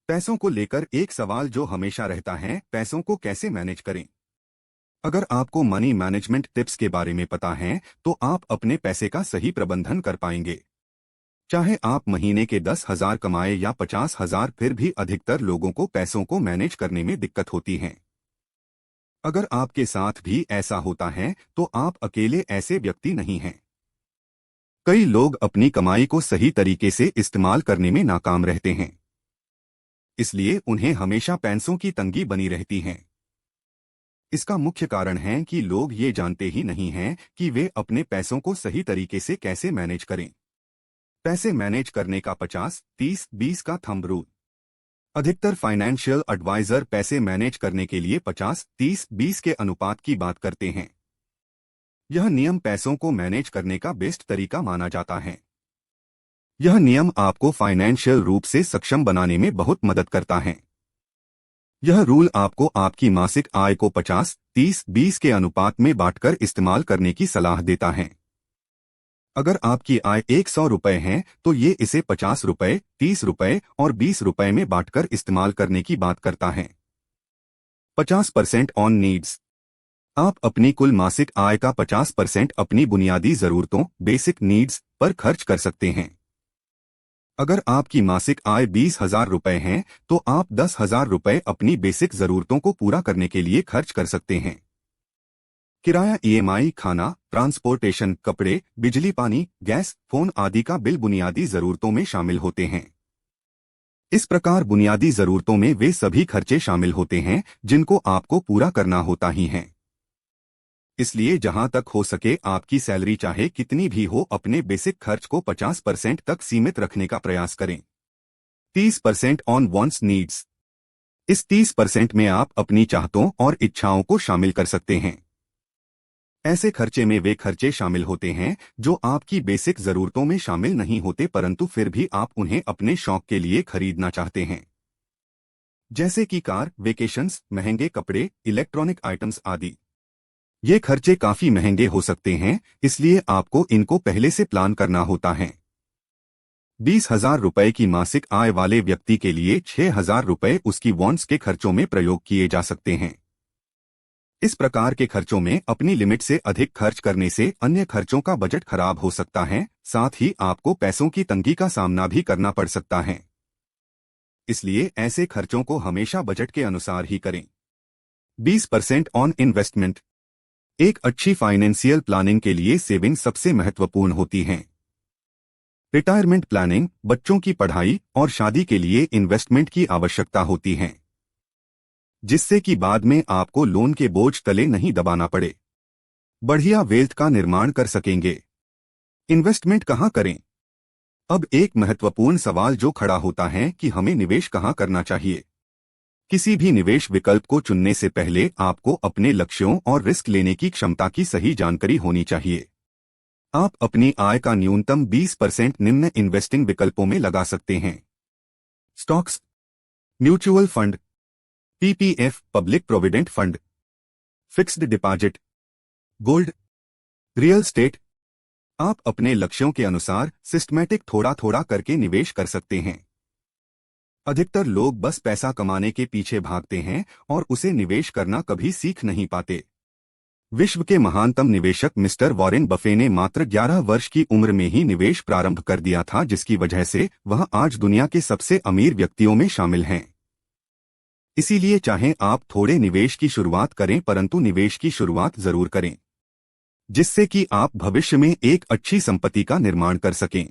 पैसों को लेकर एक सवाल जो हमेशा रहता है, पैसों को कैसे मैनेज करें। अगर आपको मनी मैनेजमेंट टिप्स के बारे में पता है तो आप अपने पैसे का सही प्रबंधन कर पाएंगे। चाहे आप महीने के 10,000 कमाए या 50,000, फिर भी अधिकतर लोगों को पैसों को मैनेज करने में दिक्कत होती है। अगर आपके साथ भी ऐसा होता है तो आप अकेले ऐसे व्यक्ति नहीं हैं। कई लोग अपनी कमाई को सही तरीके से इस्तेमाल करने में नाकाम रहते हैं, इसलिए उन्हें हमेशा पैसों की तंगी बनी रहती है। इसका मुख्य कारण है कि लोग ये जानते ही नहीं हैं कि वे अपने पैसों को सही तरीके से कैसे मैनेज करें। पैसे मैनेज करने का 50-30-20 का थंब रूल। अधिकतर फाइनेंशियल एडवाइजर पैसे मैनेज करने के लिए 50-30-20 के अनुपात की बात करते हैं। यह नियम पैसों को मैनेज करने का बेस्ट तरीका माना जाता है। यह नियम आपको फाइनेंशियल रूप से सक्षम बनाने में बहुत मदद करता है। यह रूल आपको आपकी मासिक आय को 50-30-20 के अनुपात में बांटकर इस्तेमाल करने की सलाह देता है। अगर आपकी आय 100 रुपए है तो ये इसे 50 रुपए, 30 रुपए और 20 रुपए में बांटकर इस्तेमाल करने की बात करता है। 50% ऑन नीड्स। आप अपनी कुल मासिक आय का 50% अपनी बुनियादी जरूरतों बेसिक नीड्स पर खर्च कर सकते हैं। अगर आपकी मासिक आय 20,000 रुपए है तो आप 10,000 रुपए अपनी बेसिक जरूरतों को पूरा करने के लिए खर्च कर सकते हैं। किराया, ईएमआई, खाना, ट्रांसपोर्टेशन, कपड़े, बिजली, पानी, गैस, फोन आदि का बिल बुनियादी जरूरतों में शामिल होते हैं। इस प्रकार बुनियादी जरूरतों में वे सभी खर्चे शामिल होते हैं जिनको आपको पूरा करना होता ही है। इसलिए जहां तक हो सके आपकी सैलरी चाहे कितनी भी हो, अपने बेसिक खर्च को 50% तक सीमित रखने का प्रयास करें। 30% ऑन वांट्स नीड्स। इस 30% में आप अपनी चाहतों और इच्छाओं को शामिल कर सकते हैं। ऐसे खर्चे में वे खर्चे शामिल होते हैं जो आपकी बेसिक जरूरतों में शामिल नहीं होते, परंतु फिर भी आप उन्हें अपने शौक के लिए खरीदना चाहते हैं, जैसे कि कार, वेकेशंस, महंगे कपड़े, इलेक्ट्रॉनिक आइटम्स आदि। ये खर्चे काफी महंगे हो सकते हैं, इसलिए आपको इनको पहले से प्लान करना होता है। 20,000 रुपए की मासिक आय वाले व्यक्ति के लिए 6,000 रुपए उसकी वांट्स के खर्चों में प्रयोग किए जा सकते हैं। इस प्रकार के खर्चों में अपनी लिमिट से अधिक खर्च करने से अन्य खर्चों का बजट खराब हो सकता है, साथ ही आपको पैसों की तंगी का सामना भी करना पड़ सकता है। इसलिए ऐसे खर्चों को हमेशा बजट के अनुसार ही करें। 20% ऑन इन्वेस्टमेंट। एक अच्छी फाइनेंशियल प्लानिंग के लिए सेविंग सबसे महत्वपूर्ण होती है। रिटायरमेंट प्लानिंग, बच्चों की पढ़ाई और शादी के लिए इन्वेस्टमेंट की आवश्यकता होती है, जिससे कि बाद में आपको लोन के बोझ तले नहीं दबाना पड़े। बढ़िया वेल्थ का निर्माण कर सकेंगे। इन्वेस्टमेंट कहां करें? अब एक महत्वपूर्ण सवाल जो खड़ा होता है कि हमें निवेश कहां करना चाहिए। किसी भी निवेश विकल्प को चुनने से पहले आपको अपने लक्ष्यों और रिस्क लेने की क्षमता की सही जानकारी होनी चाहिए। आप अपनी आय का न्यूनतम 20% निम्न इन्वेस्टिंग विकल्पों में लगा सकते हैं। Stocks, mutual fund, PPF public provident fund, fixed deposit, gold, real estate. आप अपने लक्ष्यों के अनुसार सिस्टमैटिक थोड़ा थोड़ा करके निवेश कर सकते हैं। अधिकतर लोग बस पैसा कमाने के पीछे भागते हैं और उसे निवेश करना कभी सीख नहीं पाते। विश्व के महानतम निवेशक मिस्टर वॉरेन बफे ने मात्र 11 वर्ष की उम्र में ही निवेश प्रारंभ कर दिया था, जिसकी वजह से वह आज दुनिया के सबसे अमीर व्यक्तियों में शामिल हैं। इसीलिए चाहे आप थोड़े निवेश की शुरुआत करें, परंतु निवेश की शुरुआत जरूर करें, जिससे कि आप भविष्य में एक अच्छी संपत्ति का निर्माण कर सकें।